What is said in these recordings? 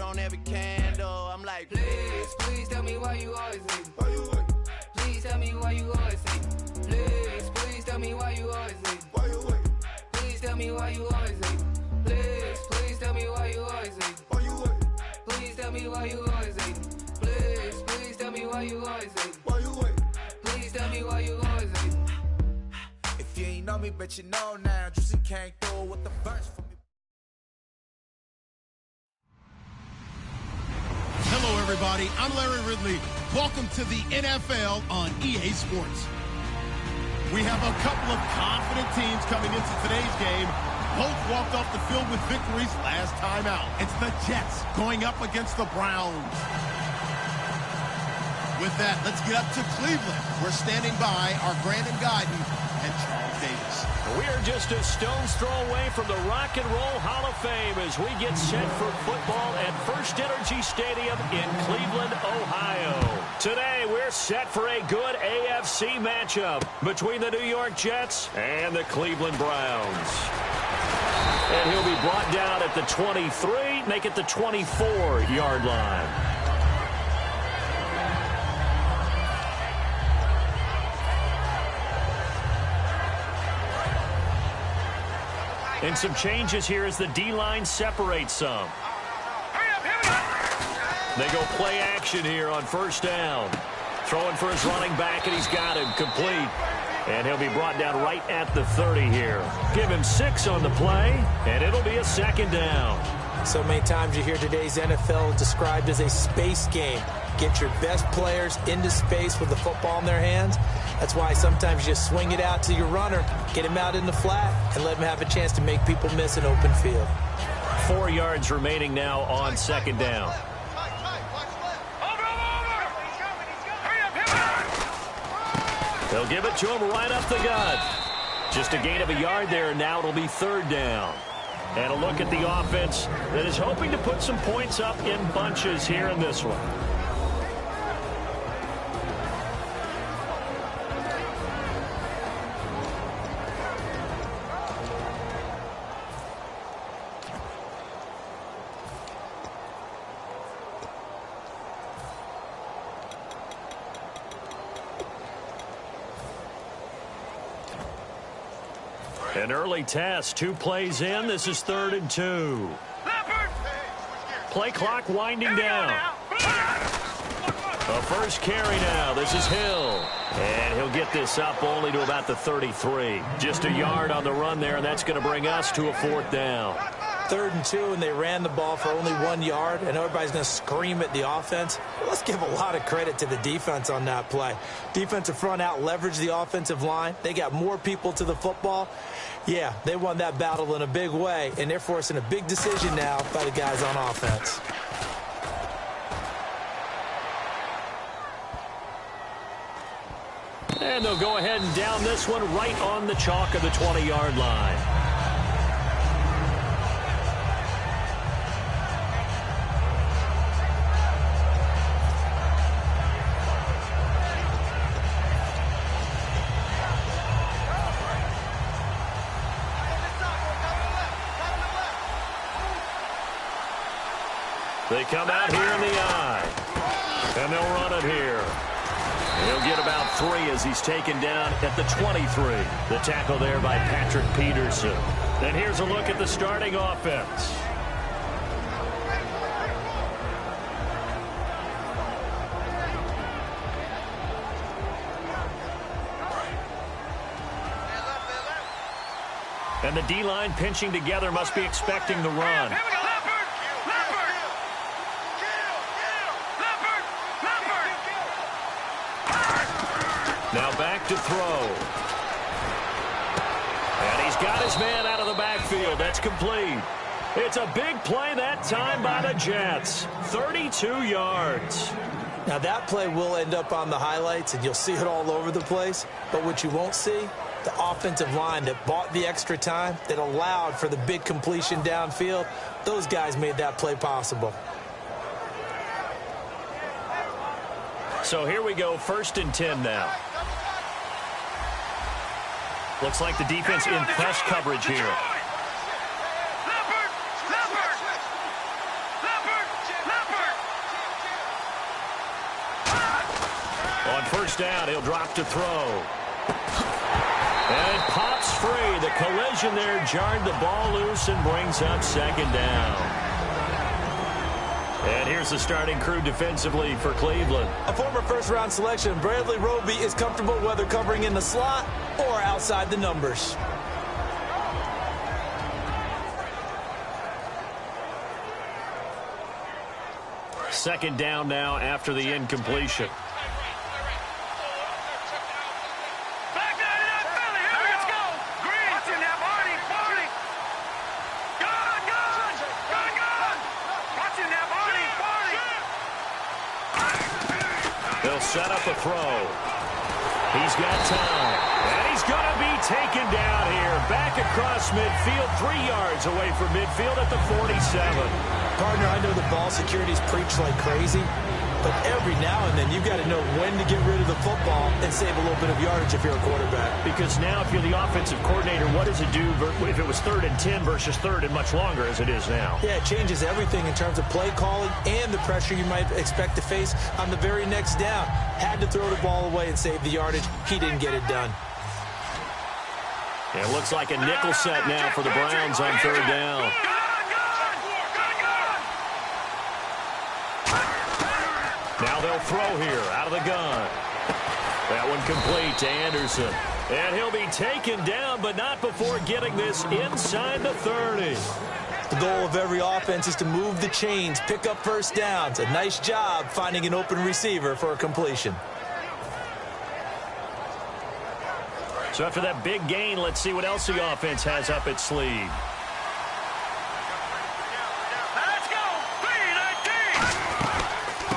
on every candle. I'm like, please, please tell me why you always hate me. Why you hate me? Please tell me why you always hate me. Please, please tell me why you always hate me. Why you hate me? Please tell me why you always hate me. Please, please tell me why you always hate me. Why you hate me? Please tell me why you always hate me. Please, please tell me why you always hate me. Why you hate me? Please tell me why you always hate me. If you ain't know me, but you know now. Juicy came through with the verse for me. Hello, everybody. I'm Larry Ridley. Welcome to the NFL on EA Sports. We have a couple of confident teams coming into today's game. Both walked off the field with victories last time out. It's the Jets going up against the Browns. With that, let's get up to Cleveland. We're standing by our Brandon Guyton and Charles Davis. We're just a stone's throw away from the Rock and Roll Hall of Fame as we get set for football at First Energy Stadium in Cleveland, Ohio. Today, we're set for a good AFC matchup between the New York Jets and the Cleveland Browns. And he'll be brought down at the 23, make it the 24-yard line. And some changes here as the D-line separates some. They go play action here on first down. Throwing for his running back, and he's got him complete. And he'll be brought down right at the 30 here. Give him 6 on the play, and it'll be a second down. So many times you hear today's NFL described as a space game. Get your best players into space with the football in their hands. That's why sometimes you just swing it out to your runner, get him out in the flat, and let him have a chance to make people miss an open field. 4 yards remaining now on second down. They'll give it to him right up the gut. Just a gain of a yard there, and now it'll be third down. And a look at the offense that is hoping to put some points up in bunches here in this one. An early test, 2 plays in. This is 3rd and 2. Play clock winding down. A first carry now. This is Hill. And he'll get this up only to about the 33. Just a yard on the run there, and that's going to bring us to a 4th down. 3rd and 2, and they ran the ball for only 1 yard, and everybody's going to scream at the offense. Let's give a lot of credit to the defense on that play. Defensive front out leveraged the offensive line. They got more people to the football. Yeah, they won that battle in a big way, and they're forcing a big decision now by the guys on offense. And they'll go ahead and down this one right on the chalk of the 20-yard line. They come out here in the eye, and they'll run it here. He'll get about 3 as he's taken down at the 23. The tackle there by Patrick Peterson. And here's a look at the starting offense. And the D-line pinching together must be expecting the run. Now back to throw. And he's got his man out of the backfield. That's complete. It's a big play that time by the Jets. 32 yards. Now that play will end up on the highlights, and you'll see it all over the place. But what you won't see, the offensive line that bought the extra time, that allowed for the big completion downfield, those guys made that play possible. So here we go, 1st and 10 now. Looks like the defense in press coverage here. first down. He'll drop to throw. And it pops free. The collision there jarred the ball loose and brings up second down. And here's the starting crew defensively for Cleveland. A former first-round selection, Bradley Roby is comfortable whether covering in the slot or outside the numbers. Second down now after the incompletion. They'll set up a throw. He's got time. And he's going to be taken down here. Back across midfield, 3 yards away from midfield at the 47. Partner, I know the ball security's preached like crazy, but every now and then you've got to know when to get rid of the football and save a little bit of yardage if you're a quarterback. Because now if you're the offensive coordinator, what does it do if it was 3rd and 10 versus 3rd and much longer as it is now? Yeah, it changes everything in terms of play calling and the pressure you might expect to face on the very next down. Had to throw the ball away and save the yardage. He didn't get it done. It looks like a nickel set now for the Browns on 3rd down. Now they'll throw here out of the gun. That one complete to Anderson. And he'll be taken down, but not before getting this inside the 30. The goal of every offense is to move the chains, pick up first downs. A nice job finding an open receiver for a completion. So after that big gain, let's see what else the offense has up its sleeve.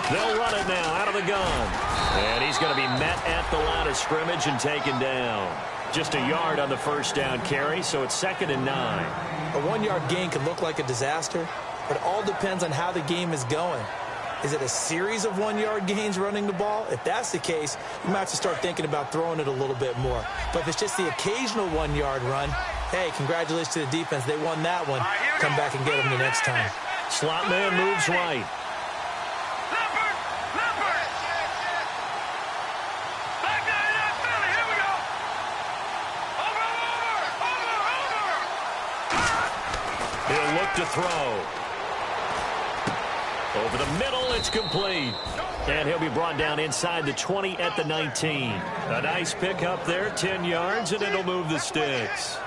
They'll run it now out of the gun. And he's going to be met at the line of scrimmage and taken down. Just a yard on the first down carry, so it's 2nd and 9. A 1-yard gain can look like a disaster, but it all depends on how the game is going. Is it a series of 1-yard gains running the ball? If that's the case, you might have to start thinking about throwing it a little bit more. But if it's just the occasional 1-yard run, hey, congratulations to the defense. They won that one. Come back and get them the next time. Slot man moves right. He'll look to throw. Over the middle, it's complete. And he'll be brought down inside the 20 at the 19. A nice pick up there, 10 yards, and it'll move the sticks.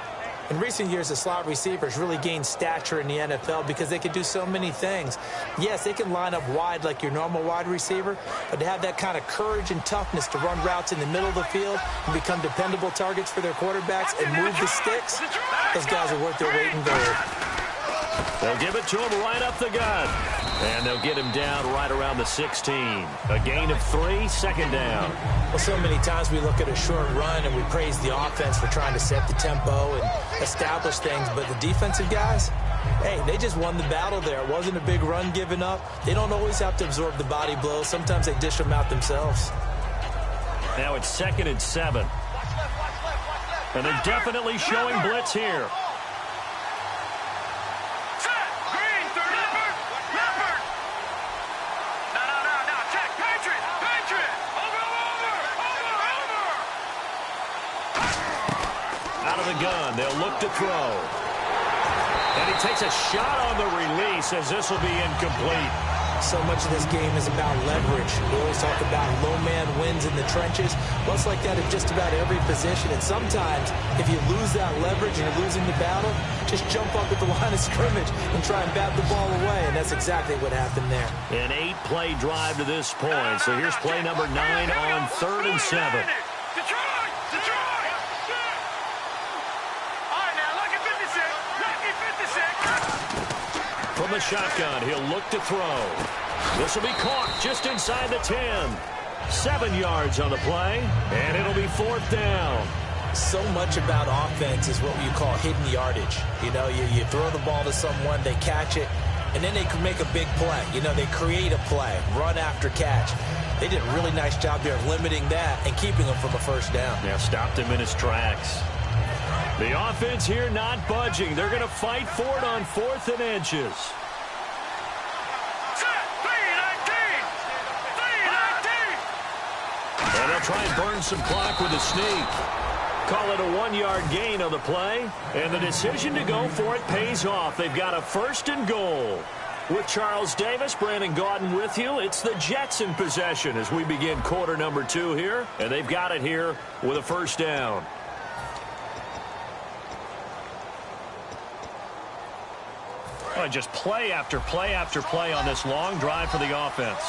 In recent years, the slot receivers really gained stature in the NFL because they can do so many things. Yes, they can line up wide like your normal wide receiver, but to have that kind of courage and toughness to run routes in the middle of the field and become dependable targets for their quarterbacks and move the sticks, those guys are worth their weight in gold. They'll give it to him right up the gut. And they'll get him down right around the 16. A gain of 3, 2nd down. Well, so many times we look at a short run and we praise the offense for trying to set the tempo and establish things. But the defensive guys, hey, they just won the battle there. It wasn't a big run given up. They don't always have to absorb the body blows. Sometimes they dish them out themselves. Now it's 2nd and 7. And they're definitely showing blitz here. Gun. They'll look to throw. And he takes a shot on the release as this will be incomplete. So much of this game is about leverage. We always talk about low man wins in the trenches. Well, it's like that in just about every position. And sometimes, if you lose that leverage and you're losing the battle, just jump up at the line of scrimmage and try and bat the ball away. And that's exactly what happened there. An 8-play drive to this point. So here's play number 9 on 3rd and 7. From the shotgun, he'll look to throw. This will be caught just inside the 10. 7 yards on the play, and it'll be 4th down. So much about offense is what you call hidden yardage. You know, you throw the ball to someone, they catch it, and then they can make a big play. You know, they create a play, run after catch. They did a really nice job there of limiting that and keeping him from a first down. Yeah, stopped him in his tracks. The offense here not budging. They're going to fight for it on 4th and inches. And they'll try and burn some clock with a sneak. Call it a 1-yard gain on the play, and the decision to go for it pays off. They've got a 1st and goal. With Charles Davis, Brandon Gaudin with you, it's the Jets in possession as we begin quarter number 2 here, and they've got it here with a 1st down. Oh, just play after play after play on this long drive for the offense.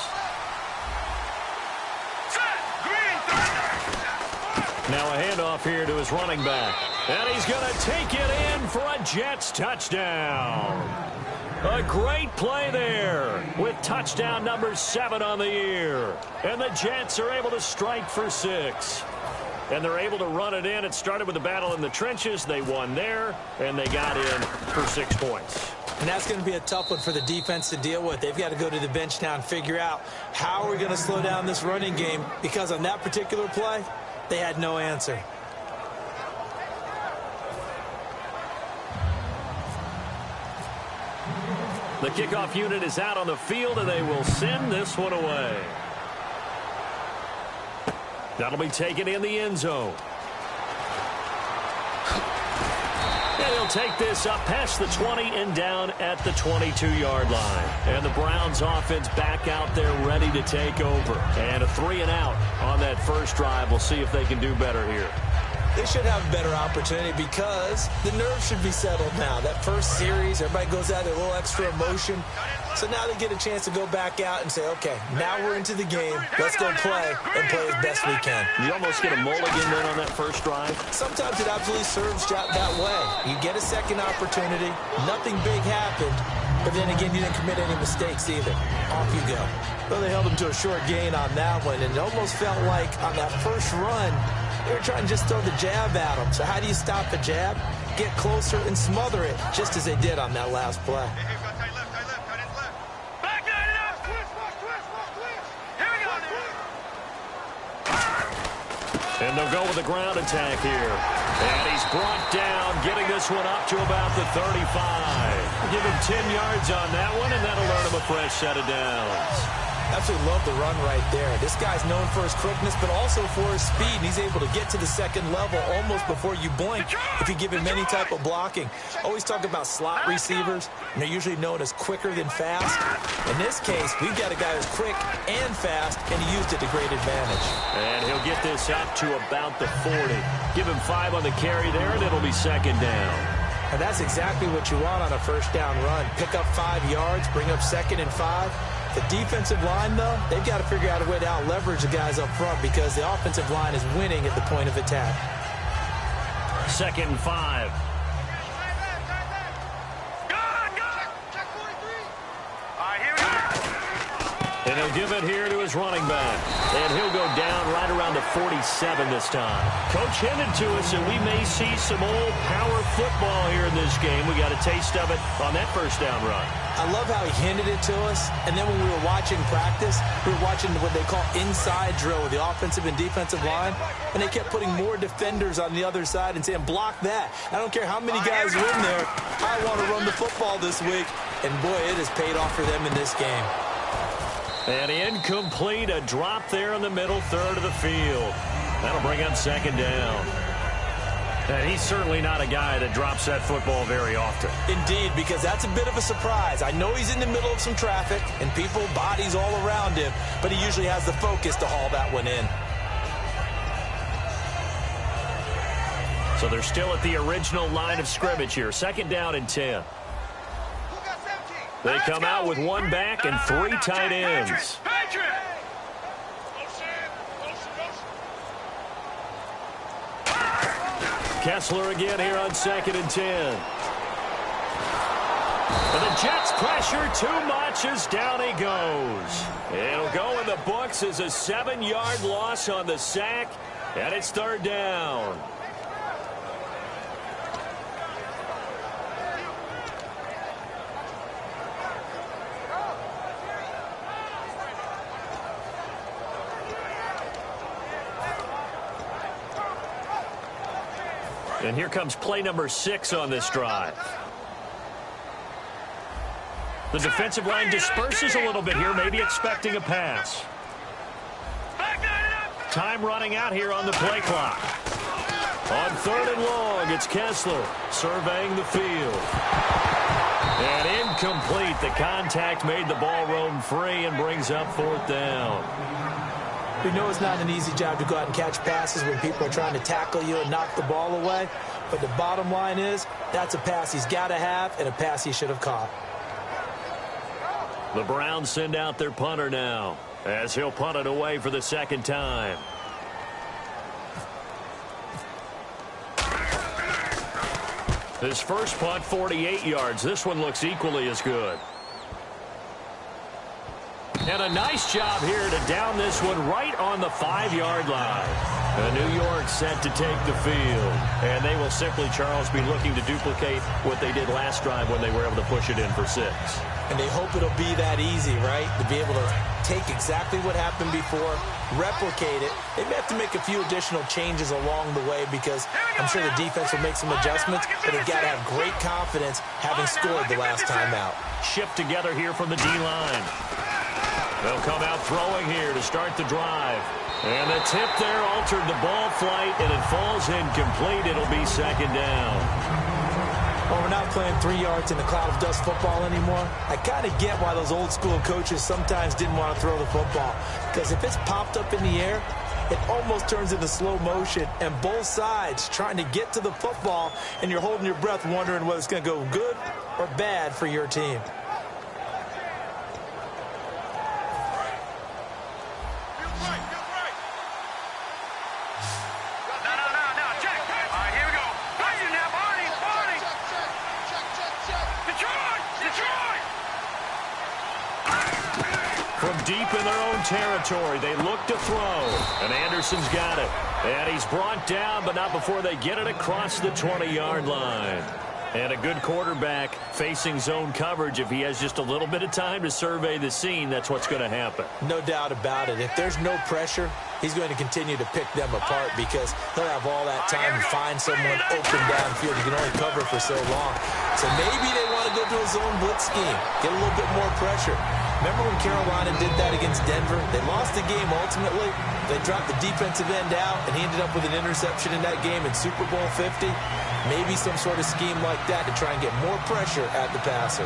Now a handoff here to his running back. And he's going to take it in for a Jets touchdown. A great play there with touchdown number 7 on the year. And the Jets are able to strike for 6. And they're able to run it in. It started with a battle in the trenches. They won there, and they got in for 6 points. And that's going to be a tough one for the defense to deal with. They've got to go to the bench now and figure out how are we going to slow down this running game, because on that particular play, they had no answer. The kickoff unit is out on the field, and they will send this one away. That'll be taken in the end zone. And he'll take this up past the 20 and down at the 22-yard line. And the Browns offense back out there ready to take over. And a 3 and out on that first drive. We'll see if they can do better here. They should have a better opportunity because the nerves should be settled now. That first series, everybody goes out there, a little extra emotion. So now they get a chance to go back out and say, okay, now we're into the game. Let's go play and play as best we can. You almost get a mulligan then on that first drive. Sometimes it absolutely serves that way. You get a second opportunity. Nothing big happened. But then again, you didn't commit any mistakes either. Off you go. Well, they held him to a short gain on that one. And it almost felt like on that first run, they were trying to just throw the jab at him. So how do you stop a jab? Get closer and smother it, just as they did on that last play. And they'll go with the ground attack here. And he's brought down, getting this one up to about the 35. Give him 10 yards on that one, and that'll earn him a fresh set of downs. Absolutely love the run right there. This guy's known for his quickness, but also for his speed. And he's able to get to the second level almost before you blink if you give him any type of blocking. Always talk about slot receivers, and they're usually known as quicker than fast. In this case, we've got a guy who's quick and fast, and he used it to great advantage. And he'll get this up to about the 40. Give him 5 on the carry there, and it'll be second down. And that's exactly what you want on a first down run. Pick up 5 yards, bring up 2nd and 5. The defensive line, though, they've got to figure out a way to out-leverage the guys up front because the offensive line is winning at the point of attack. 2nd and 5. And he'll give it here to his running back. And he'll go down right around the 47 this time. Coach hinted to us that we may see some old power football here in this game. We got a taste of it on that first down run. I love how he hinted it to us. And then when we were watching practice, we were watching what they call inside drill with the offensive and defensive line. And they kept putting more defenders on the other side and saying, block that. I don't care how many guys are in there. I want to run the football this week. And, boy, it has paid off for them in this game. And incomplete, a drop there in the middle third of the field. That'll bring up second down. And he's certainly not a guy that drops that football very often. Indeed, because that's a bit of a surprise. I know he's in the middle of some traffic and people, bodies all around him, but he usually has the focus to haul that one in. So they're still at the original line of scrimmage here. 2nd down and 10. They come out with 1 back and 3 tight ends. Kessler again here on 2nd and 10. And the Jets pressure too much as down he goes. It'll go in the books as a 7-yard loss on the sack, and it's 3rd down. And here comes play number 6 on this drive. The defensive line disperses a little bit here, maybe expecting a pass. time running out here on the play clock. On 3rd and long, it's Kessler surveying the field. And incomplete. The contact made the ball roam free and brings up 4th down. We know it's not an easy job to go out and catch passes when people are trying to tackle you and knock the ball away. But the bottom line is, that's a pass he's got to have and a pass he should have caught. The Browns send out their punter now, as he'll punt it away for the 2nd time. His first punt, 48 yards. This one looks equally as good. And a nice job here to down this one right on the 5-yard line. New York set to take the field. And they will simply, Charles, be looking to duplicate what they did last drive when they were able to push it in for 6. And they hope it'll be that easy, right? To be able to take exactly what happened before, replicate it. They may have to make a few additional changes along the way because I'm sure the defense will make some adjustments, but they've got to have great confidence having scored the last time out. Shift together here from the D-line. They'll come out throwing here to start the drive. And the tip there altered the ball flight, and it falls incomplete. It'll be 2nd down. Well, we're not playing 3 yards in the cloud of dust football anymore. I kind of get why those old school coaches sometimes didn't want to throw the football. Because if it's popped up in the air, it almost turns into slow motion. And both sides trying to get to the football, and you're holding your breath wondering whether it's going to go good or bad for your team. From deep in their own territory, they look to throw. And Anderson's got it. And he's brought down, but not before they get it across the 20-yard line. And a good quarterback facing zone coverage. If he has just a little bit of time to survey the scene, that's what's going to happen. No doubt about it. If there's no pressure, he's going to continue to pick them apart because he'll have all that time to find someone open downfield. He can only cover for so long. So maybe they want to go to a zone blitz scheme, get a little bit more pressure. Remember when Carolina did that against Denver? They lost the game ultimately. They dropped the defensive end out, and he ended up with an interception in that game in Super Bowl 50. Maybe some sort of scheme like that to try and get more pressure at the passer.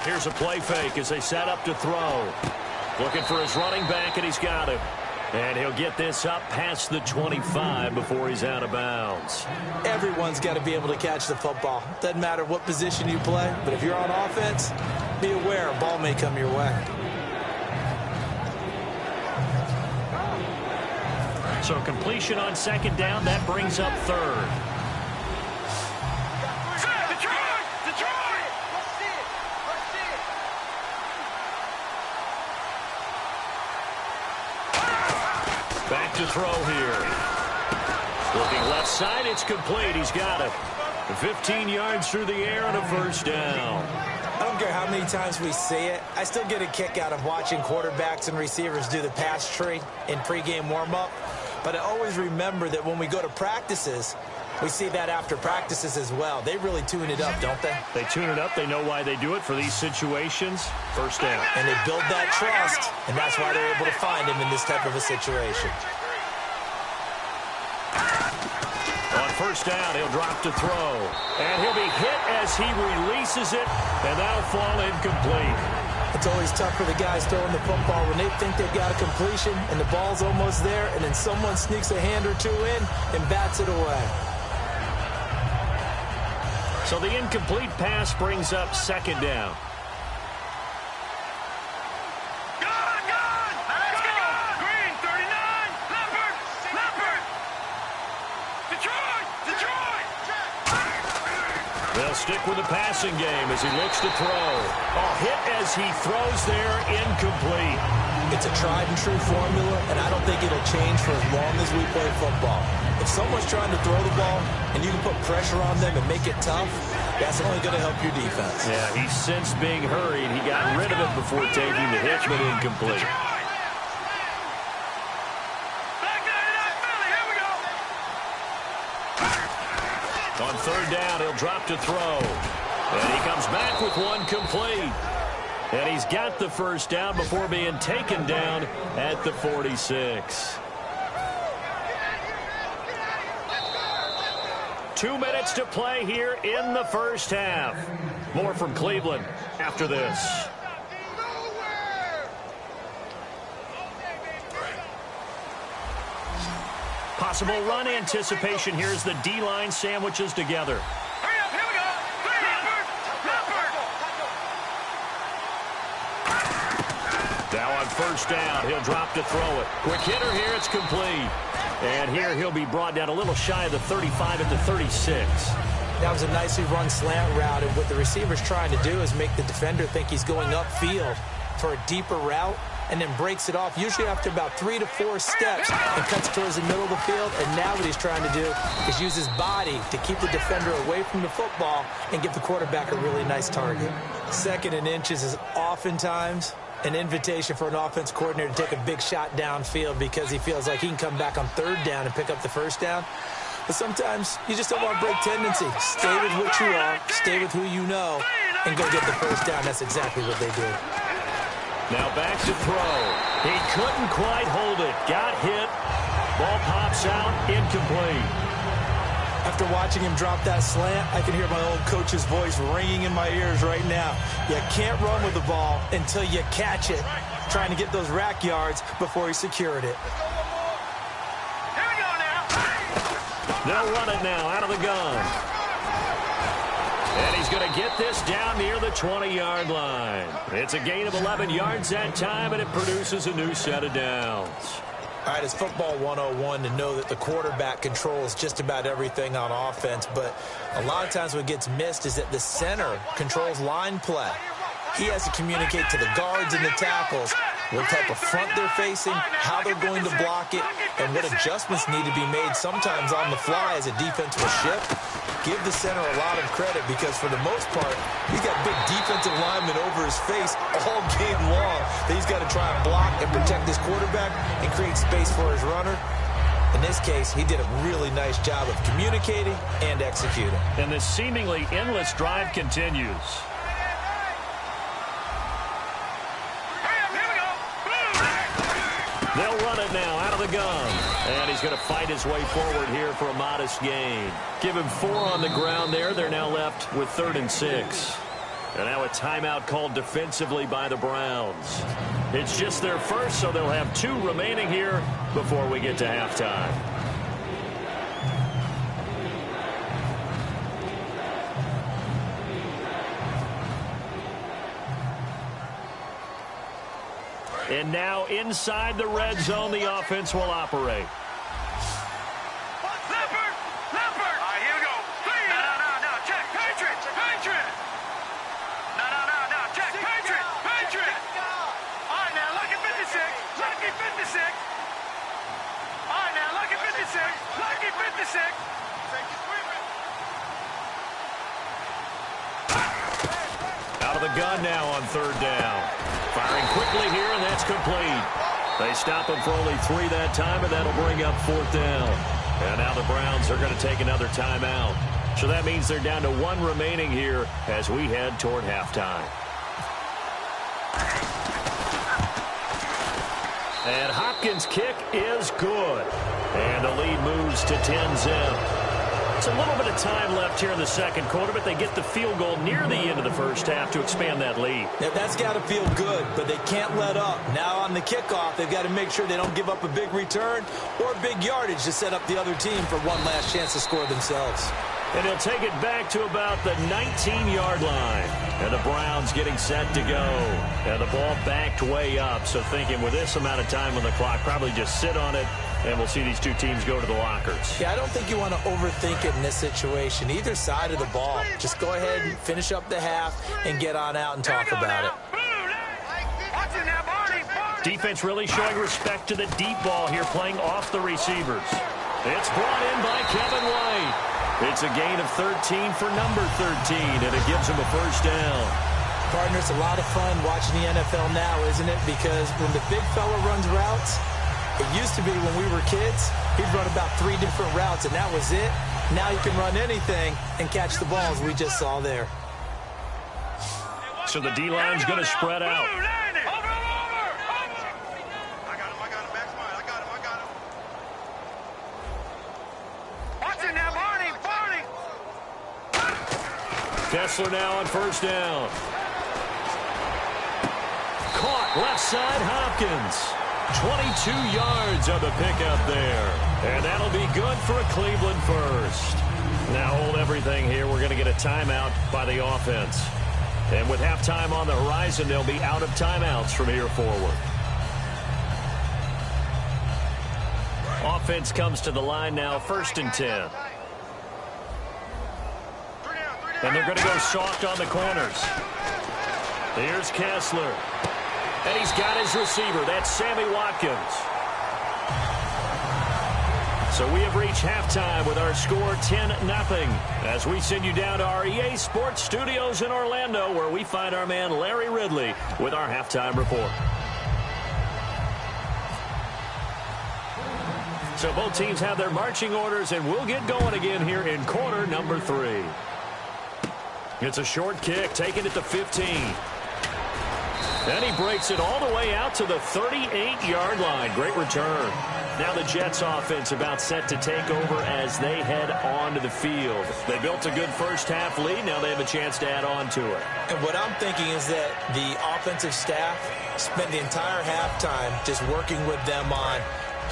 Here's a play fake as they set up to throw. Looking for his running back, and he's got him. And he'll get this up past the 25 before he's out of bounds. Everyone's got to be able to catch the football. Doesn't matter what position you play, but if you're on offense, be aware a ball may come your way. So completion on 2nd down, that brings up 3rd. Back to throw here. Looking left side, it's complete. He's got it. 15 yards through the air and a 1st down. I don't care how many times we see it. I still get a kick out of watching quarterbacks and receivers do the pass tree in pregame warm-up. But I always remember that when we go to practices, we see that after practices as well. They really tune it up, don't they? They tune it up. They know why they do it for these situations. 1st down. And they build that trust, and that's why they're able to find him in this type of a situation. On 1st down, he'll drop to throw. And he'll be hit as he releases it, and that'll fall incomplete. It's always tough for the guys throwing the football when they think they've got a completion, and the ball's almost there, and then someone sneaks a hand or two in and bats it away. So the incomplete pass brings up 2nd down. They'll stick with the passing game as he looks to throw. Hit as he throws there, incomplete. It's a tried and true formula, and I don't think it'll change for as long as we play football. If someone's trying to throw the ball and you can put pressure on them and make it tough, that's only going to help your defense. Yeah, he's sensed being hurried. He got rid of it before taking the hit, but incomplete. On third down, he'll drop to throw. And he comes back with one complete. And he's got the first down before being taken down at the 46. 2 minutes to play here in the first half. More from Cleveland after this. Possible run anticipation here as the D-line sandwiches together. Now on first down, he'll drop to throw it. Quick hitter here, it's complete. And here he'll be brought down a little shy of the 35 at the 36. That was a nicely run slant route, and what the receiver's trying to do is make the defender think he's going upfield for a deeper route, and then breaks it off, usually after about 3 to 4 steps, and cuts towards the middle of the field. And now what he's trying to do is use his body to keep the defender away from the football and give the quarterback a really nice target. Second and inches is oftentimes an invitation for an offense coordinator to take a big shot downfield because he feels like he can come back on third down and pick up the first down. But sometimes you just don't want to break tendency. Stay with what you are, stay with who you know, and go get the first down. That's exactly what they did. Now back to throw. He couldn't quite hold it. Got hit. Ball pops out. Incomplete. After watching him drop that slant, I can hear my old coach's voice ringing in my ears right now. You can't run with the ball until you catch it. Trying to get those rack yards before he secured it. Here we go now. They'll run it now out of the gun. And he's going to get this down near the 20-yard line. It's a gain of 11 yards that time, and it produces a new set of downs. All right, it's football 101 to know that the quarterback controls just about everything on offense, but a lot of times what gets missed is that the center controls line play. He has to communicate to the guards and the tackles what type of front they're facing, how they're going to block it, and what adjustments need to be made sometimes on the fly as a defense will shift. Give the center a lot of credit because for the most part, he's got big defensive linemen over his face all game long that he's got to try and block and protect his quarterback and create space for his runner. In this case, he did a really nice job of communicating and executing. And this seemingly endless drive continues. They'll run it now out of the gun. And he's going to fight his way forward here for a modest gain. Give him 4 on the ground there. They're now left with 3rd and 6. And now a timeout called defensively by the Browns. It's just their first, so they'll have 2 remaining here before we get to halftime. And now inside the red zone, the offense will operate. Out of the gun now on 3rd down. Firing quickly here, and that's complete. They stop him for only 3 that time, and that'll bring up 4th down. And now the Browns are going to take another timeout. So that means they're down to 1 remaining here as we head toward halftime. And Hopkins' kick is good. And the lead moves to 10-zip. It's a little bit of time left here in the second quarter, but they get the field goal near the end of the first half to expand that lead. Yeah, that's got to feel good, but they can't let up. Now on the kickoff, they've got to make sure they don't give up a big return or big yardage to set up the other team for one last chance to score themselves. And he'll take it back to about the 19-yard line. And the Browns getting set to go. And the ball backed way up. So thinking with this amount of time on the clock, probably just sit on it, and we'll see these 2 teams go to the lockers. Yeah, I don't think you want to overthink it in this situation. Either side of the ball. Just go ahead and finish up the half and get on out and talk about it. Defense really showing respect to the deep ball here, playing off the receivers. It's brought in by Kevin White. It's a gain of 13 for number 13, and it gives him a first down. Partner, it's a lot of fun watching the NFL now, isn't it? Because when the big fella runs routes, it used to be when we were kids, he'd run about 3 different routes, and that was it. Now you can run anything and catch the balls we just saw there. So the D-line's going to spread out. Kessler now on first down. Caught left side Hopkins. 22 yards on the pickup there. And that'll be good for a Cleveland first. Now hold everything here. We're going to get a timeout by the offense. And with halftime on the horizon, they'll be out of timeouts from here forward. Offense comes to the line now, 1st and 10. And they're going to go soft on the corners. Here's Kessler. And he's got his receiver. That's Sammy Watkins. So we have reached halftime with our score 10-0 as we send you down to our EA Sports Studios in Orlando, where we find our man Larry Ridley with our halftime report. So both teams have their marching orders, and we'll get going again here in quarter number 3. It's a short kick, taking it to 15. And he breaks it all the way out to the 38-yard line. Great return. Now the Jets offense about set to take over as they head onto the field. They built a good first half lead. Now they have a chance to add on to it. And what I'm thinking is that the offensive staff spent the entire halftime just working with them on,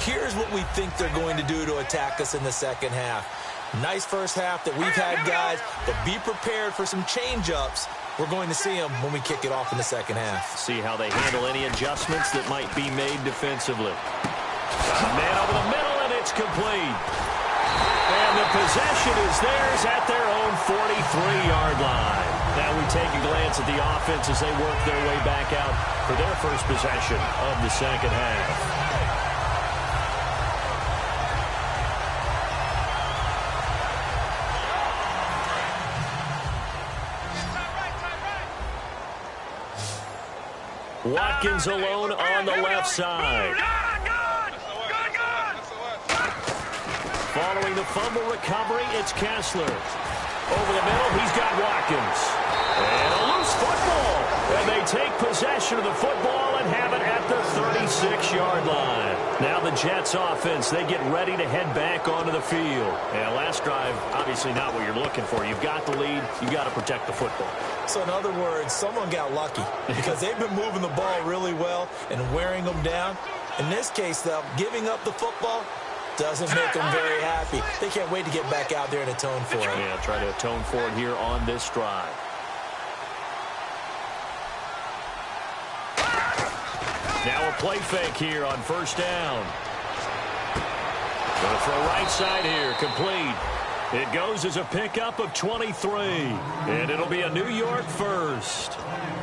here's what we think they're going to do to attack us in the second half. Nice first half that we've had, guys, but be prepared for some change-ups. We're going to see them when we kick it off in the second half. See how they handle any adjustments that might be made defensively. Man over the middle, and it's complete. And the possession is theirs at their own 43-yard line. Now we take a glance at the offense as they work their way back out for their first possession of the second half. Watkins alone on the left side. Following the fumble recovery, it's Kessler. Over the middle, he's got Watkins. And a loose football. And they take possession of the football and have it at the 36-yard line. Now the Jets offense, they get ready to head back onto the field. And last drive, obviously not what you're looking for. You've got the lead. You've got to protect the football. So in other words, someone got lucky because they've been moving the ball really well and wearing them down. In this case, though, giving up the football doesn't make them very happy. They can't wait to get back out there and atone for it. Yeah, try to atone for it here on this drive. Now a play fake here on first down. Going to throw right side here, complete. It goes as a pickup of 23, and it'll be a New York first.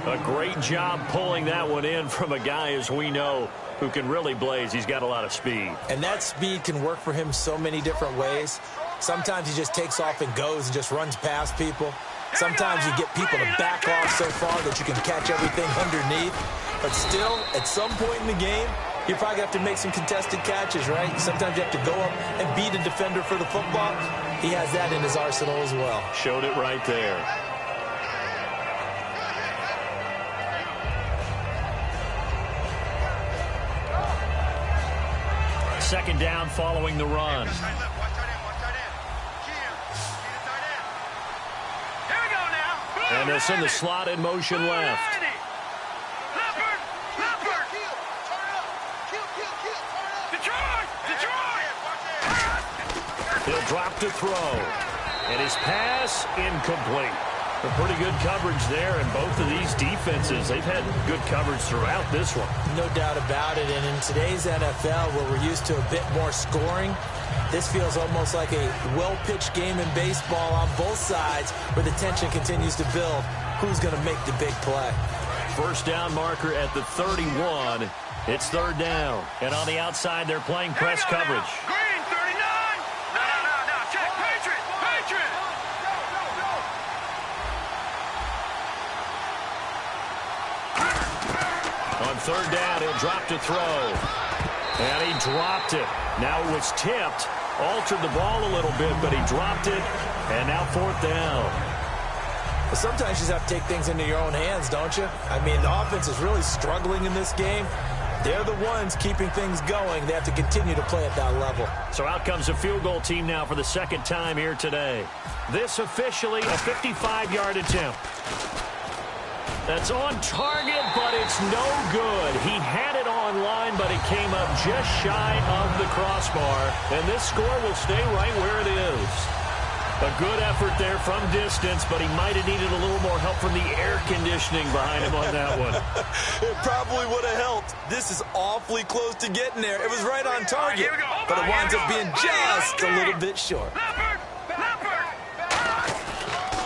A great job pulling that one in from a guy, as we know, who can really blaze. He's got a lot of speed. And that speed can work for him so many different ways. Sometimes he just takes off and goes and just runs past people. Sometimes you get people to back off so far that you can catch everything underneath. But still, at some point in the game, you probably have to make some contested catches, right? Sometimes you have to go up and beat a defender for the football. He has that in his arsenal as well. Showed it right there. Second down following the run. And they'll send the slot in motion left. He'll drop to throw. And his pass incomplete. A pretty good coverage there, and both of these defenses, they've had good coverage throughout this one. No doubt about it, and in today's NFL, where we're used to a bit more scoring, this feels almost like a well-pitched game in baseball on both sides, where the tension continues to build. Who's going to make the big play? First down marker at the 31. It's third down, and on the outside, they're playing press coverage. On third down, he'll drop to throw. And he dropped it. Now it was tipped, altered the ball a little bit, but he dropped it, and now 4th down. Well, sometimes you just have to take things into your own hands, don't you? I mean, the offense is really struggling in this game. They're the ones keeping things going. They have to continue to play at that level. So out comes a field goal team now for the second time here today. This officially a 55-yard attempt. That's on target, but it's no good. He had it on line, but it came up just shy of the crossbar. And this score will stay right where it is. A good effort there from distance, but he might have needed a little more help from the air conditioning behind him on that one. It probably would have helped. This is awfully close to getting there. It was right on target, but it winds up being just a little bit short.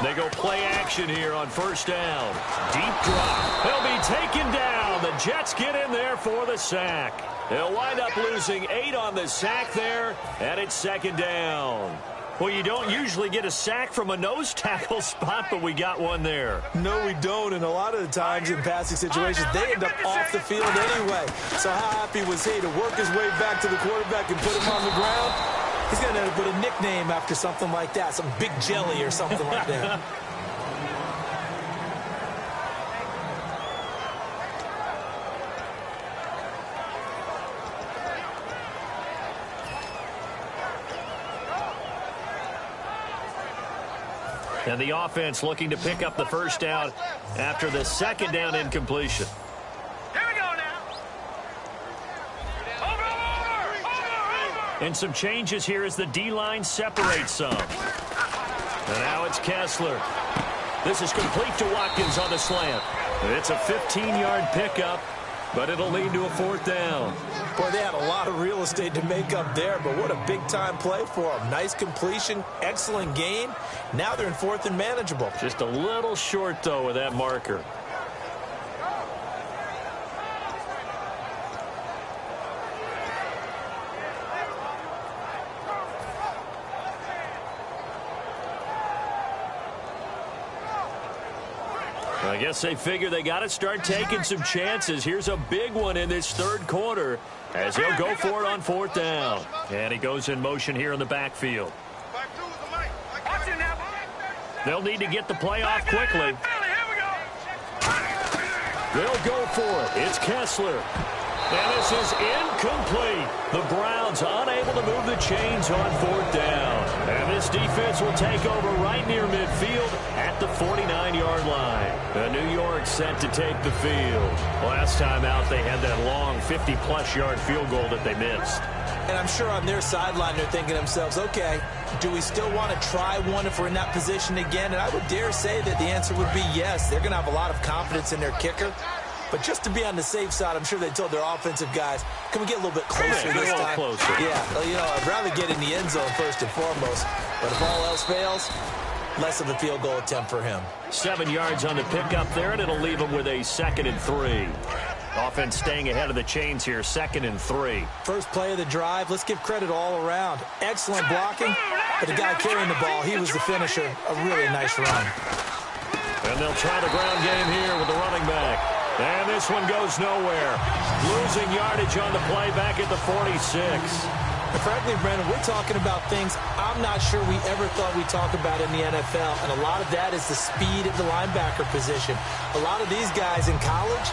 They go play action here on 1st down. Deep drop. They'll be taken down. The Jets get in there for the sack. They'll wind up losing 8 on the sack there, and it's 2nd down. Well, you don't usually get a sack from a nose tackle spot, but we got one there. No, we don't, and a lot of the times in passing situations, they end up off the field anyway. So how happy was he to work his way back to the quarterback and put him on the ground? He's going to end up with a nickname after something like that, some Big Jelly or something like that. And the offense looking to pick up the 1st down after the 2nd down incompletion. Here we go now. Over. And some changes here as the D-line separates some. And now it's Kessler. This is complete to Watkins on the slant. It's a 15-yard pickup, but it'll lead to a 4th down. Boy, they had a lot of real estate to make up there, but what a big-time play for them. Nice completion, excellent gain. Now they're in 4th and manageable. Just a little short, though, with that marker. I guess they figure they got to start taking some chances. Here's a big one in this 3rd quarter as he'll go for it on 4th down. And he goes in motion here in the backfield. They'll need to get the play off quickly. They'll go for it. It's Kessler. And this is incomplete. The Browns unable to move the chains on 4th down. And this defense will take over right near midfield at the 49-yard line. The New York set to take the field. Last time out, they had that long 50-plus yard field goal that they missed. And I'm sure on their sideline they're thinking to themselves, okay, do we still want to try one if we're in that position again? And I would dare say that the answer would be yes. They're going to have a lot of confidence in their kicker. But just to be on the safe side, I'm sure they told their offensive guys, can we get a little bit closer this time? Closer. Yeah, you know, I'd rather get in the end zone first and foremost. But if all else fails, less of a field goal attempt for him. 7 yards on the pickup there, and it'll leave him with a 2nd and 3. Offense staying ahead of the chains here, 2nd and 3. First play of the drive, let's give credit all around. Excellent blocking, but the guy carrying the ball, he was the finisher. A really nice run. And they'll try the ground game here with the running back. And this one goes nowhere. Losing yardage on the play back at the 46. And frankly, Brandon, we're talking about things I'm not sure we ever thought we'd talk about in the NFL. And a lot of that is the speed at the linebacker position. A lot of these guys in college,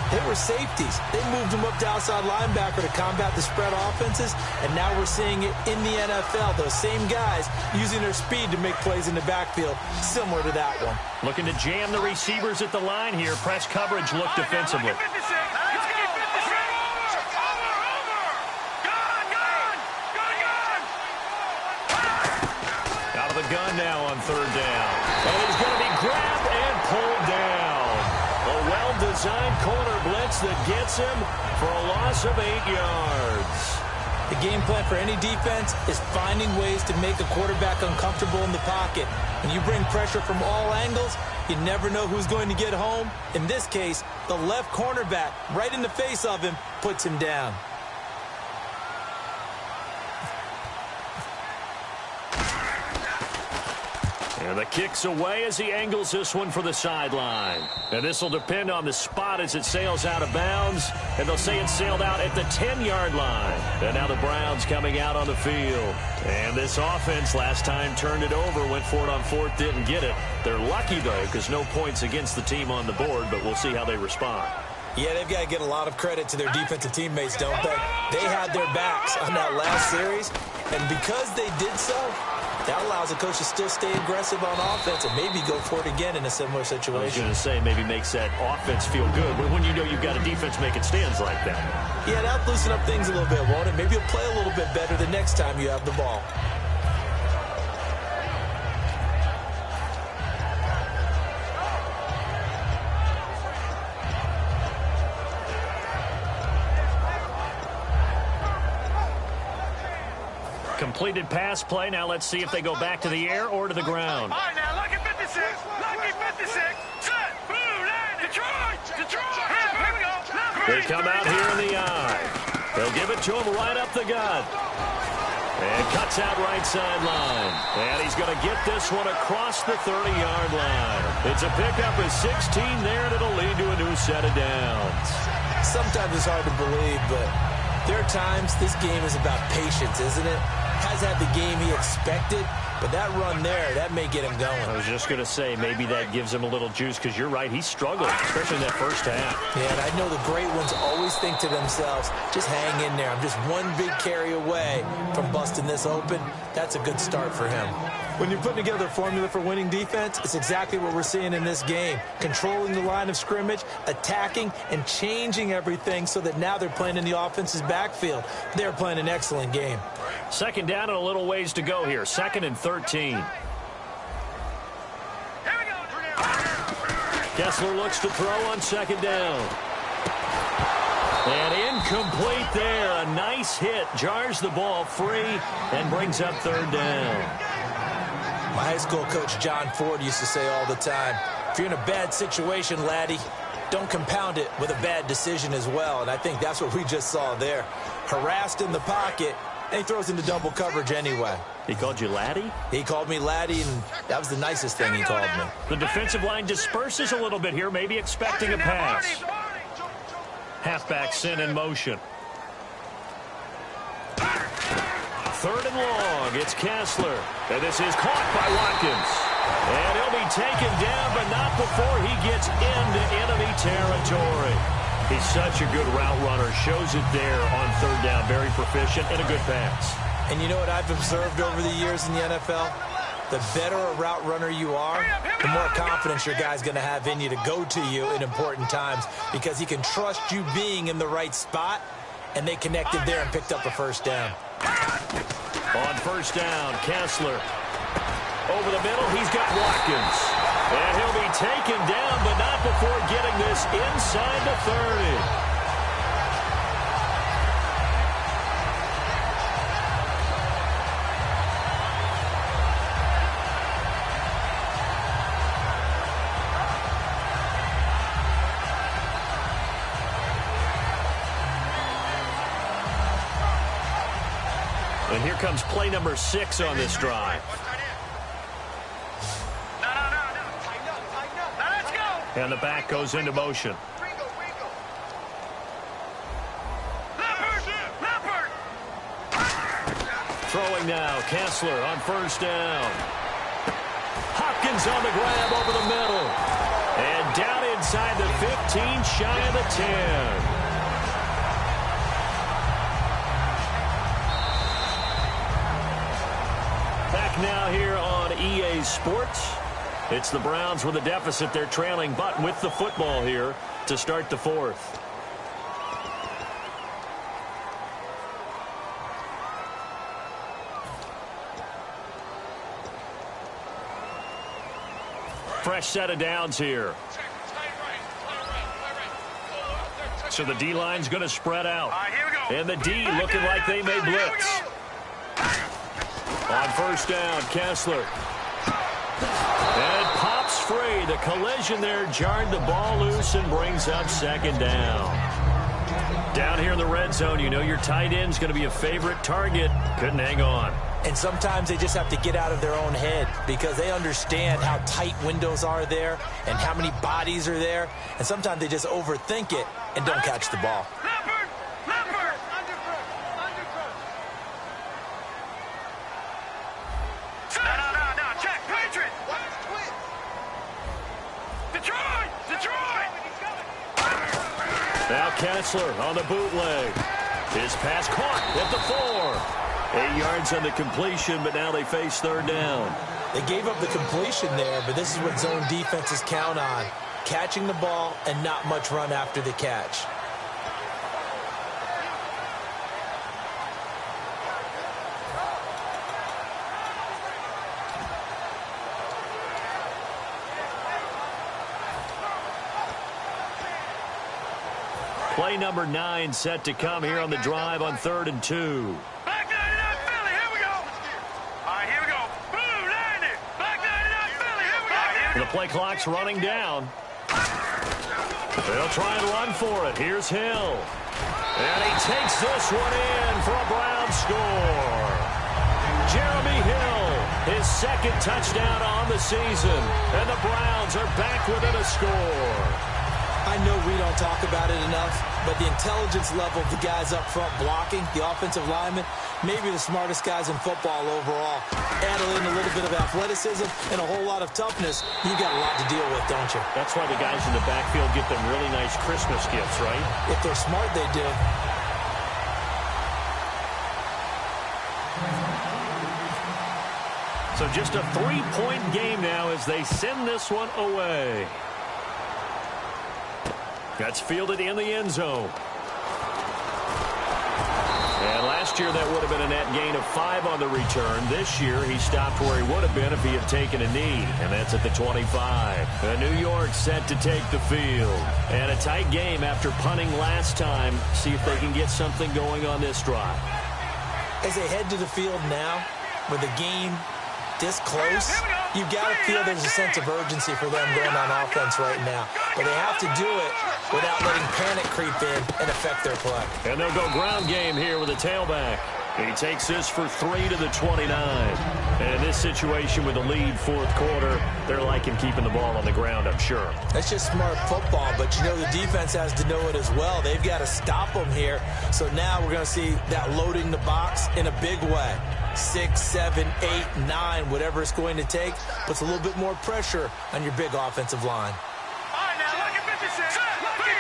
they were safeties. They moved them up to outside linebacker to combat the spread offenses, and now we're seeing it in the NFL. Those same guys using their speed to make plays in the backfield, similar to that one. Looking to jam the receivers at the line here. Press coverage look defensively. Out of the gun now on 3rd down. And he's going to be grabbed and pulled down. A well-designed corner blitz that gets him for a loss of 8 yards. The game plan for any defense is finding ways to make a quarterback uncomfortable in the pocket. When you bring pressure from all angles, you never know who's going to get home. In this case, the left cornerback, right in the face of him, puts him down. And the kick's away as he angles this one for the sideline. And this will depend on the spot as it sails out of bounds. And they'll say it sailed out at the 10-yard line. And now the Browns coming out on the field. And this offense last time turned it over, went for it on fourth, didn't get it. They're lucky, though, because no points against the team on the board, but we'll see how they respond. Yeah, they've got to get a lot of credit to their defensive teammates, don't they? They had their backs on that last series, and because they did so, that allows the coach to still stay aggressive on offense and maybe go for it again in a similar situation. I was going to say maybe makes that offense feel good, but when you know you've got a defense making stands like that. Yeah, that'll loosen up things a little bit, won't it? Maybe you'll play a little bit better the next time you have the ball. Completed pass play. Now let's see if they go back to the air or to the ground. All right, now, lucky 56. Lucky 56. Set. Blue line. Detroit. Detroit. Here we go. They come out here in the eye. They'll give it to him right up the gut. And cuts out right sideline. And he's going to get this one across the 30-yard line. It's a pickup of 16 there, and it'll lead to a new set of downs. Sometimes it's hard to believe, but there are times this game is about patience, isn't it? Has had the game he expected, but that run there, that may get him going. I was just going to say, maybe that gives him a little juice, because you're right, he struggled, especially in that first half. Yeah, and I know the great ones always think to themselves, just hang in there. I'm just one big carry away from busting this open. That's a good start for him. When you're putting together a formula for winning defense, it's exactly what we're seeing in this game. Controlling the line of scrimmage, attacking, and changing everything so that now they're playing in the offense's backfield. They're playing an excellent game. Second down and a little ways to go here. 2nd and 13. Kessler looks to throw on 2nd down. And incomplete there. A nice hit. Jars the ball free and brings up 3rd down. My high school coach, John Ford, used to say all the time, if you're in a bad situation, laddie, don't compound it with a bad decision as well. And I think that's what we just saw there. Harassed in the pocket, and he throws into double coverage anyway. He called you laddie? He called me laddie, and that was the nicest thing he called me. The defensive line disperses a little bit here, maybe expecting a pass. Halfback sent in motion. 3rd and long. It's Kessler. And this is caught by Watkins. And he'll be taken down, but not before he gets into enemy territory. He's such a good route runner. Shows it there on 3rd down. Very proficient and a good pass. And you know what I've observed over the years in the NFL? The better a route runner you are, the more confidence your guy's going to have in you to go to you in important times because he can trust you being in the right spot, and they connected there and picked up a 1st down. On 1st down, Kessler. Over the middle, he's got Watkins. And he'll be taken down, but not before getting this inside the 30. And here comes play number 6 on this drive. And the back goes into motion. Throwing now, Kessler on 1st down. Hopkins on the grab over the middle. And down inside the 15, shy of the 10. Now here on EA Sports. It's the Browns with a deficit. They're trailing, but with the football here to start the 4th. Fresh set of downs here. So the D-line's going to spread out. And the D looking like they may blitz. On 1st down, Kessler. And pops free. The collision there jarred the ball loose and brings up 2nd down. Down here in the red zone, you know your tight end's going to be a favorite target. Couldn't hang on. And sometimes they just have to get out of their own head because they understand how tight windows are there and how many bodies are there. And sometimes they just overthink it and don't catch the ball. Now Kessler on the bootleg. His pass caught at the 4. 8 yards on the completion, but now they face third down. They gave up the completion there, but this is what zone defenses count on. Catching the ball and not much run after the catch. Play number 9 set to come here on the drive on 3rd and 2. Back 99 Philly, here we go. All right, here we go. Boom, land it. Back 99 Philly, here we go. The play clock's running down. They'll try and run for it. Here's Hill. And he takes this one in for a Brown score. Jeremy Hill, his second touchdown on the season. And the Browns are back within a score. I know we don't talk about it enough, but the intelligence level of the guys up front blocking, the offensive linemen, maybe the smartest guys in football overall. Add in a little bit of athleticism and a whole lot of toughness, you got a lot to deal with, don't you? That's why the guys in the backfield get them really nice Christmas gifts, right? If they're smart, they do. So just a 3-point game now as they send this one away. That's fielded in the end zone. And last year that would have been a net gain of 5 on the return. This year he stopped where he would have been if he had taken a knee, and that's at the 25. New York set to take the field. And a tight game after punting last time. See if they can get something going on this drive. As they head to the field now, with the game this close, you've got to feel there's a sense of urgency for them going on offense right now. But they have to do it without letting panic creep in and affect their play. And they'll go ground game here with a tailback. He takes this for 3 to the 29. And in this situation with the lead 4th quarter, they're liking keeping the ball on the ground, I'm sure. That's just smart football, but you know the defense has to know it as well. They've got to stop them here. So now we're going to see that loading the box in a big way. 6, 7, 8, 9, whatever it's going to take, puts a little bit more pressure on your big offensive line. All right, now look at 56. Look at 3,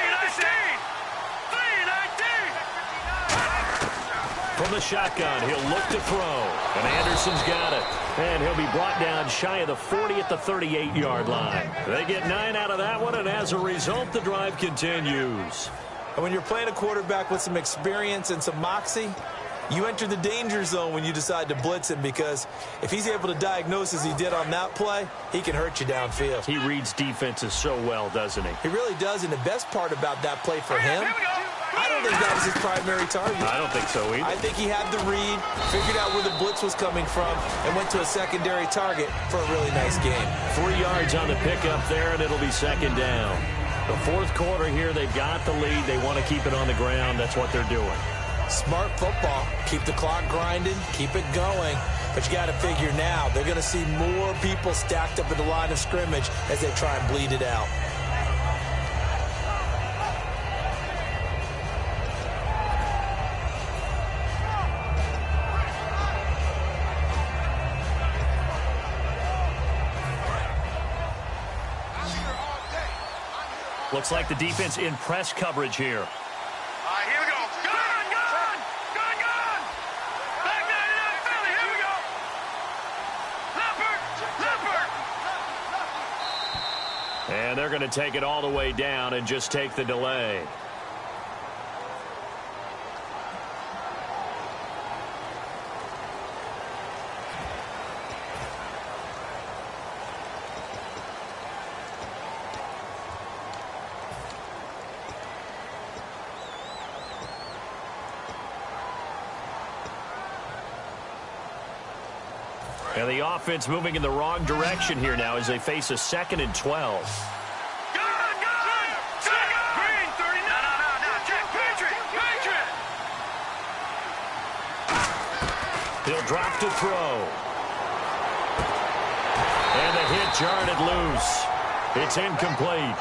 19. From the shotgun, he'll look to throw. And Anderson's got it. And he'll be brought down shy of the 40 at the 38-yard line. They get 9 out of that one, and as a result, the drive continues. And when you're playing a quarterback with some experience and some moxie, you enter the danger zone when you decide to blitz him, because if he's able to diagnose as he did on that play, he can hurt you downfield. He reads defenses so well, doesn't he? He really does, and the best part about that play for him, I don't think that was his primary target. I don't think so either. I think he had the read, figured out where the blitz was coming from, and went to a secondary target for a really nice game. 3 yards on the pickup there, and it'll be 2nd down. The 4th quarter here, they've got the lead. They want to keep it on the ground. That's what they're doing. Smart football. Keep the clock grinding. Keep it going. But you got to figure now, they're going to see more people stacked up at the line of scrimmage as they try and bleed it out. Looks like the defense in press coverage here. All right, here we go. Gun! Back 99 Philly, here we go. Leopard! And they're going to take it all the way down and just take the delay. And the offense moving in the wrong direction here now as they face a 2nd and 12. Gun! Green, 39. No, check, Patriot. He'll drop to throw. And the hit jarred loose. It's incomplete.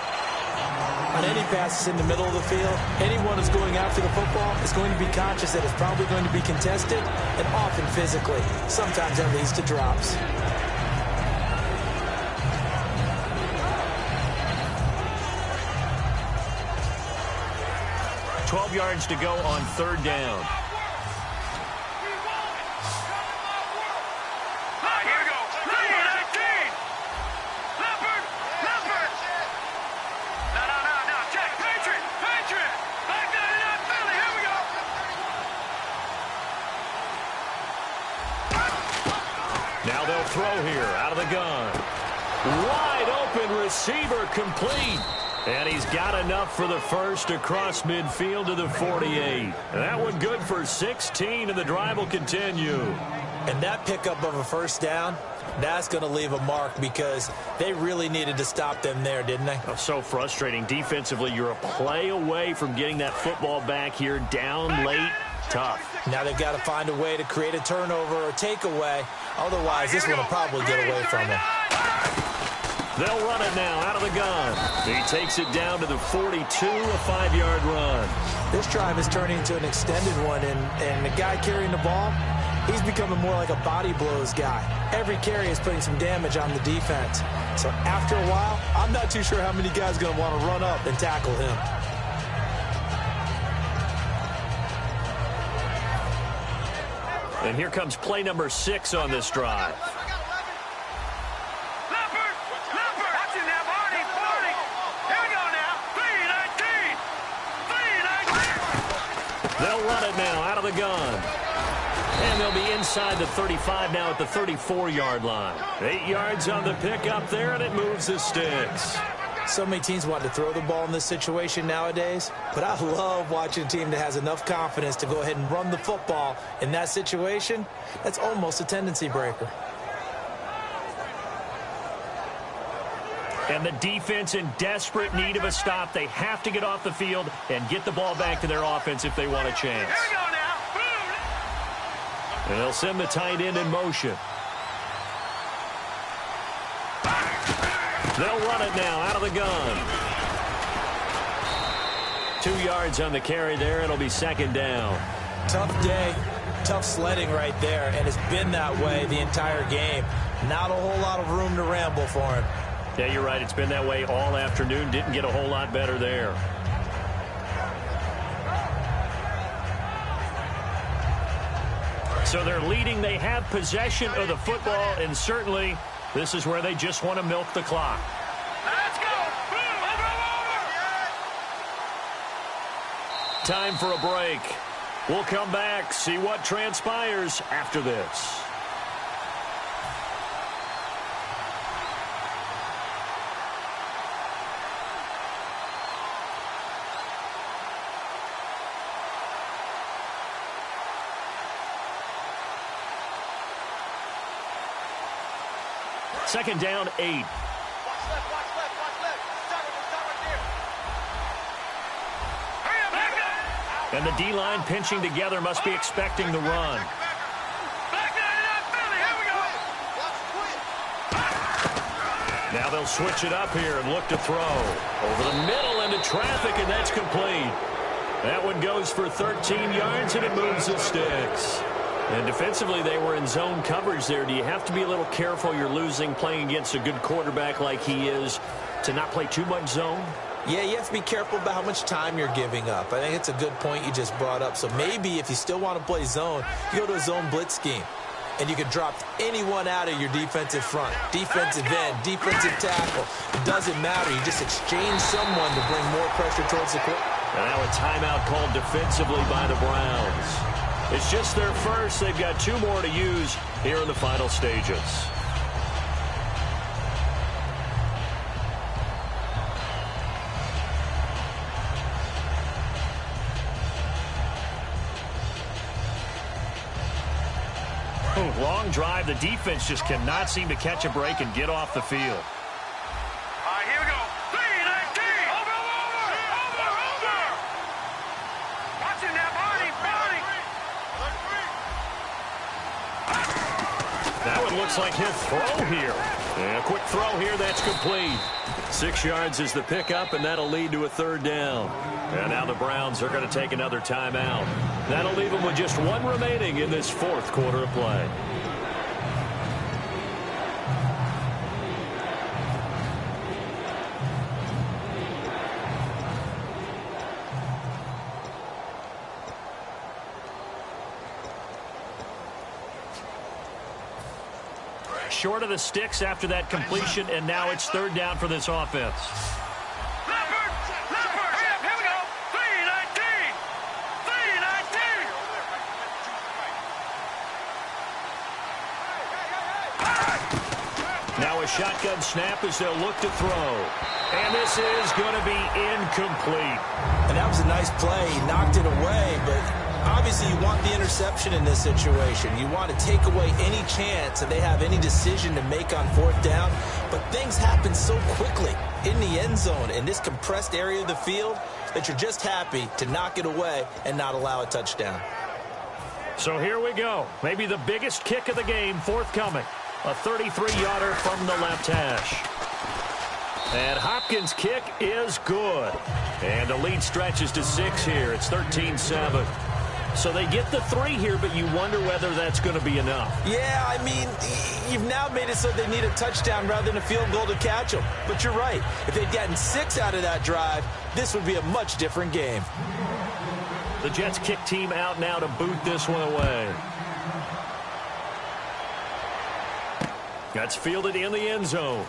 On any passes in the middle of the field, anyone who's going after the football is going to be conscious that it's probably going to be contested, and often physically. Sometimes that leads to drops. $12 yards to go on third down. Now they'll throw here out of the gun. Wide open receiver complete. And he's got enough for the first across midfield to the 48. That one good for 16, and the drive will continue. And that pickup of a first down, that's going to leave a mark because they really needed to stop them there, didn't they? Oh, so frustrating. Defensively, you're a play away from getting that football back here down late. Tough. Now they've got to find a way to create a turnover or takeaway. Otherwise, this one will probably get away from them. They'll run it now out of the gun. He takes it down to the 42, a 5-yard run. This drive is turning into an extended one, and the guy carrying the ball, he's becoming more like a body blows guy. Every carry is putting some damage on the defense. So after a while, I'm not too sure how many guys are going to want to run up and tackle him. And here comes play number 6 on this drive. They'll run it now out of the gun. And they'll be inside the 35 now at the 34-yard line. 8 yards on the pickup there, and it moves the sticks. So many teams want to throw the ball in this situation nowadays, but I love watching a team that has enough confidence to go ahead and run the football in that situation. That's almost a tendency breaker. And the defense in desperate need of a stop. They have to get off the field and get the ball back to their offense if they want a chance. And they'll send the tight end in motion. They'll run it now out of the gun. 2 yards on the carry there. It'll be second down. Tough day, tough sledding right there, and it's been that way the entire game. Not a whole lot of room to ramble for him. Yeah, you're right. It's been that way all afternoon. Didn't get a whole lot better there. So they're leading. They have possession of the football, and certainly this is where they just want to milk the clock. Let's go! Time for a break. We'll come back, see what transpires after this. Second down, 8. Watch left, watch left, watch left. Start right there. Hurry up, back up. And the D-line pinching together must be expecting the run. Back there, Philly. Here we go. Watch Now they'll switch it up here and look to throw. Over the middle into traffic, and that's complete. That one goes for 13 yards, and it moves the sticks. And defensively, they were in zone coverage there. Do you have to be a little careful? You're losing playing against a good quarterback like he is to not play too much zone? Yeah, you have to be careful about how much time you're giving up. I think it's a good point you just brought up. So maybe if you still want to play zone, you go to a zone blitz scheme. And you can drop anyone out of your defensive front. Defensive end, defensive tackle. It doesn't matter. You just exchange someone to bring more pressure towards the quarterback. And now a timeout called defensively by the Browns. It's just their first. They've got 2 more to use here in the final stages. Ooh, long drive. The defense just cannot seem to catch a break and get off the field. All right, here we go. 3-19. Over. Watch it now, Barney. Now it looks like he'll throw here. And a quick throw here, that's complete. 6 yards is the pickup, and that'll lead to a 3rd down. And now the Browns are going to take another timeout. That'll leave them with just 1 remaining in this 4th quarter of play. Short of the sticks after that completion, and now it's 3rd down for this offense. Leopard! Here we go! 319! 319! Now a shotgun snap as they'll look to throw. And this is going to be incomplete. And that was a nice play. He knocked it away, but obviously you want the interception in this situation. You want to take away any chance that they have any decision to make on 4th down. But things happen so quickly in the end zone in this compressed area of the field that you're just happy to knock it away and not allow a touchdown. So here we go. Maybe the biggest kick of the game forthcoming. A 33-yarder from the left hash. And Hopkins' kick is good. And the lead stretches to 6 here. It's 13-7. So they get the 3 here, but you wonder whether that's going to be enough. Yeah, I mean, you've now made it so they need a touchdown rather than a field goal to catch them. But you're right. If they'd gotten 6 out of that drive, this would be a much different game. The Jets kick team out now to boot this one away. That's fielded in the end zone.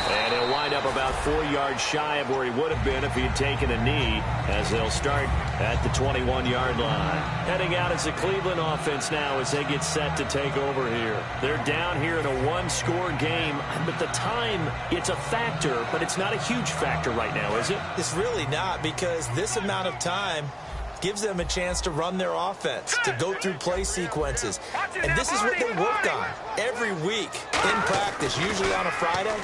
And he'll wind up about 4 yards shy of where he would have been if he had taken a knee, as they'll start at the 21-yard line. Heading out is the Cleveland offense now as they get set to take over here. They're down here in a 1-score game, but the time, it's a factor, but it's not a huge factor right now, is it? It's really not, because this amount of time gives them a chance to run their offense, to go through play sequences. And this is what they work on every week in practice, usually on a Friday.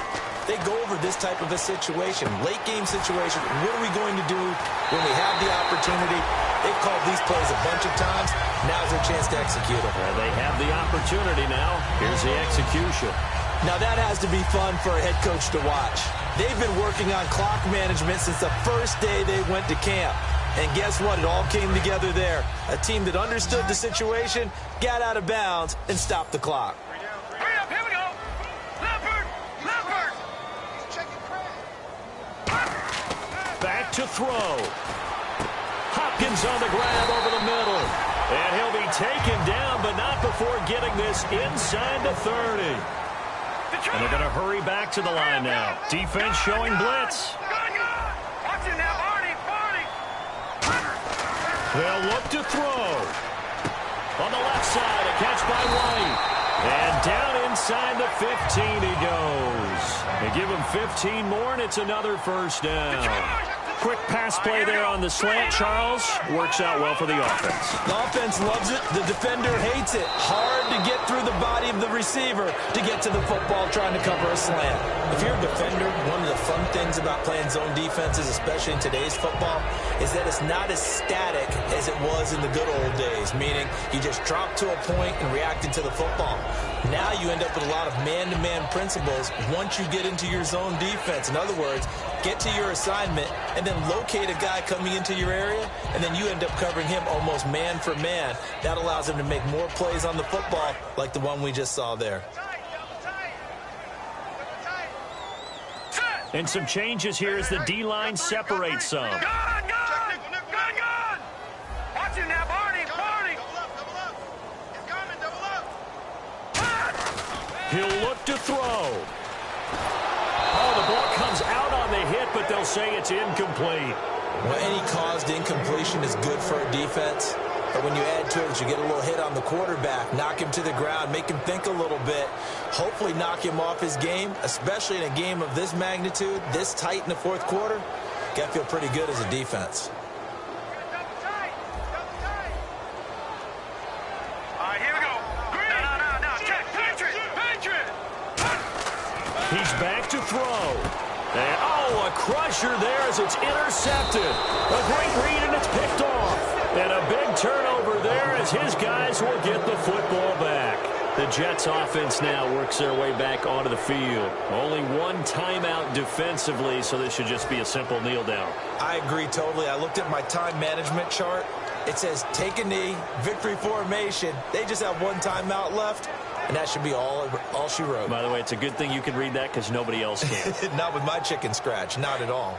They go over this type of a situation, late game situation. What are we going to do when we have the opportunity? They've called these plays a bunch of times. Now's their chance to execute them. Well, they have the opportunity now. Here's the execution. Now that has to be fun for a head coach to watch. They've been working on clock management since the first day they went to camp. And guess what? It all came together there. A team that understood the situation, got out of bounds, and stopped the clock. Hurry up, here we go! Leopard! Back to throw. Hopkins on the grab over the middle. And he'll be taken down, but not before getting this inside the 30. And they're going to hurry back to the line now. Defense showing blitz. Watch it now, Barney! They'll look to throw. On the left side, a catch by White. And down inside the 15 he goes. They give him 15 more, and it's another 1st down. Quick pass play there on the slant, Charles. Works out well for the offense. The offense loves it. The defender hates it. Hard to get through the body of the receiver to get to the football trying to cover a slant. If you're a defender, one of the fun things about playing zone defenses, especially in today's football, is that it's not as static as it was in the good old days, meaning you just drop to a point and reacted to the football. Now you end up with a lot of man-to-man principles once you get into your zone defense. In other words, get to your assignment and then locate a guy coming into your area, and then you end up covering him almost man for man. That allows him to make more plays on the football like the one we just saw there. And some changes here as the D-line separates some. Gun! Watch it now, Barney! It's coming, double up! He'll look to throw. Oh, the ball comes out on the hit, but they'll say it's incomplete. Well, any caused incompletion is good for a defense. But when you add to it, you get a little hit on the quarterback, knock him to the ground, make him think a little bit, hopefully knock him off his game, especially in a game of this magnitude, this tight in the 4th quarter. Got to feel pretty good as a defense. All right, here we go. No. Check. Patriot! He's back to throw. And, a crusher there as it's intercepted. A great read, and it's picked off. And a big turnover there as his guys will get the football back. The Jets offense now works their way back onto the field. Only one timeout defensively, so this should just be a simple kneel down. I agree totally. I looked at my time management chart. It says take a knee, victory formation. They just have one timeout left, and that should be all she wrote. By the way, it's a good thing you can read that because nobody else can. Not with my chicken scratch. Not at all.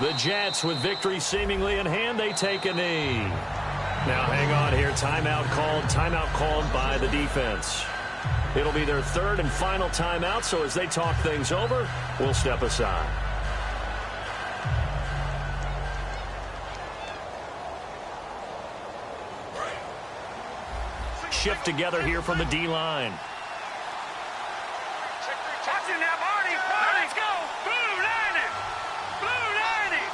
The Jets, with victory seemingly in hand, they take a knee. Now hang on here. Timeout called by the defense. It'll be their third and final timeout, so as they talk things over, we'll step aside. Shift together here from the D-line. Watch it now, Marty. Let's go. Blue lining. Blue lining.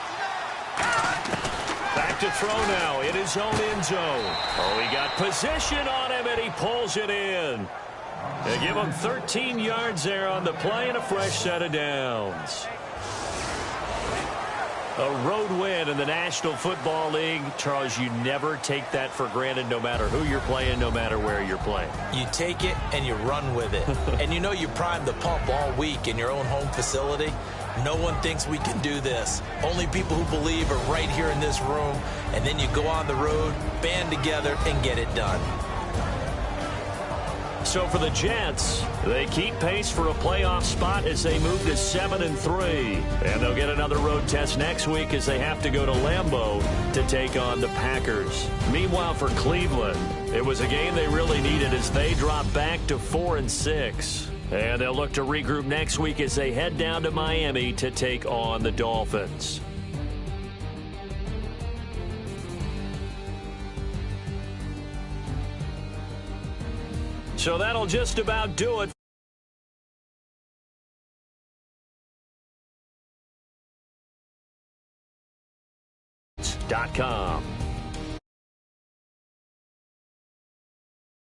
Back to throw now in his own end zone. Oh, he got position on him, and he pulls it in. They give him 13 yards there on the play and a fresh set of downs. A road win in the National Football League. Charles, you never take that for granted no matter who you're playing, no matter where you're playing. You take it and you run with it. And you know you primed the pump all week in your own home facility. No one thinks we can do this. Only people who believe are right here in this room. And then you go on the road, band together, and get it done. So for the Jets, they keep pace for a playoff spot as they move to 7-3. And they'll get another road test next week as they have to go to Lambeau to take on the Packers. Meanwhile, for Cleveland, it was a game they really needed as they drop back to 4-6. And they'll look to regroup next week as they head down to Miami to take on the Dolphins. So that'll just about do it. .com.